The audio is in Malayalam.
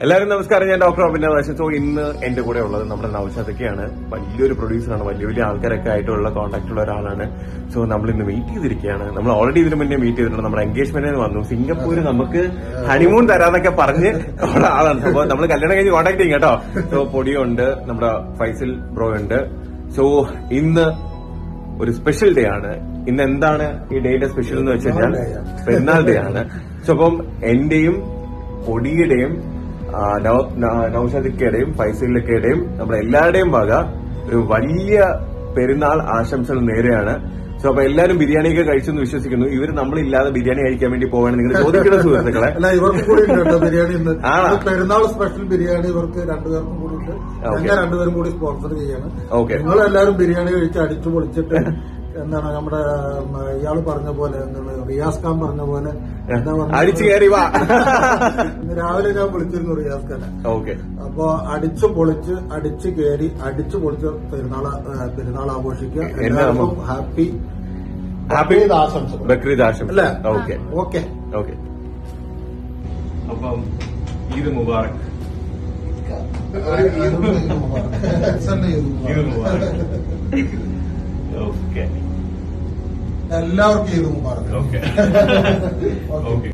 എല്ലാവരും നമസ്കാരം. ഞാൻ ഡോക്ടർ അഭിനവ്. സോ ഇന്ന് എന്റെ കൂടെ ഉള്ളത് നമ്മുടെ നൗഷാദൊക്കെയാണ്. വലിയൊരു പ്രൊഡ്യൂസറാണ്, വലിയ വലിയ ആൾക്കാരൊക്കെ ആയിട്ടുള്ള കോൺടാക്ട് ഉള്ള ഒരാളാണ്. സോ നമ്മൾ ഇന്ന് മീറ്റ് ചെയ്തിരിക്കുകയാണ്. നമ്മൾ ഓൾറെഡി ഇതിനു മുന്നേ മീറ്റ് ചെയ്തിട്ടുണ്ട്. നമ്മുടെ എൻഗേജ്മെന്റിന് വന്നു. സിംഗപ്പൂര് നമുക്ക് ഹണിമൂൺ തരാന്നൊക്കെ പറഞ്ഞ് ഉള്ള ആളാണ്. അപ്പൊ നമ്മൾ കല്യാണം കഴിഞ്ഞ് കോൺടാക്ട് ചെയ്യും കേട്ടോ. സോ പൊടിയുണ്ട്, നമ്മുടെ ഫൈസൽ ബ്രോ ഉണ്ട്. സോ ഇന്ന് ഒരു സ്പെഷ്യൽ ഡേ ആണ്. ഇന്ന് എന്താണ് ഈ ഡേയുടെ സ്പെഷ്യൽ എന്ന് വെച്ച് കഴിഞ്ഞാൽ പെരുന്നാൾ ഡേ ആണ്. സോ അപ്പം എന്റെയും പൊടിയുടെയും നൗഷാദിക്കയുടെയും ഫൈസലിക്കയുടെയും നമ്മുടെ എല്ലാവരുടെയും വക ഒരു വലിയ പെരുന്നാൾ ആശംസകൾ നേരെയാണ്. സോ അപ്പൊ എല്ലാവരും ബിരിയാണിയൊക്കെ കഴിച്ചെന്ന് വിശ്വസിക്കുന്നു. ഇവർ നമ്മളില്ലാതെ ബിരിയാണി കഴിക്കാൻ വേണ്ടി പോവാണ്. നിങ്ങൾ ചോദിക്കുന്ന സുഹൃത്തുക്കളെ, ഇവർക്ക് കൂടി ബിരിയാണി പെരുന്നാൾ സ്പെഷ്യൽ ബിരിയാണി ഇവർക്ക് രണ്ടുപേർക്കും കൂടി ഉണ്ട്. ഞങ്ങൾ രണ്ടുപേരും കൂടി സ്പോൺസർ ചെയ്യാണ്. ഓക്കെ, നിങ്ങളെല്ലാവരും ബിരിയാണി കഴിച്ച് അടിച്ചു പൊളിച്ചിട്ട് എന്താണ് നമ്മുടെ ഇയാള് പറഞ്ഞ പോലെ എന്താണ് റിയാസ് ഖാൻ പറഞ്ഞ പോലെ അടിച്ചു കയറി വാ. ഇന്ന് രാവിലെ ഞാൻ വിളിച്ചിരുന്നു റിയാസ് ഖാനെ. ഓക്കെ, അപ്പൊ അടിച്ചു പൊളിച്ച് അടിച്ചു കയറി അടിച്ചു പൊളിച്ച് പെരുന്നാൾ ആഘോഷിക്കുക. എല്ലാവർക്കും ഹാപ്പി ആശംസ, ബക്രീദ് ആശംസ അല്ലേ? Okay okay okay. അപ്പം ഈദ് മുബാറക്. ഓക്കെ, എല്ലാവർക്കും ഈദ് മുബാറക്. Okay okay.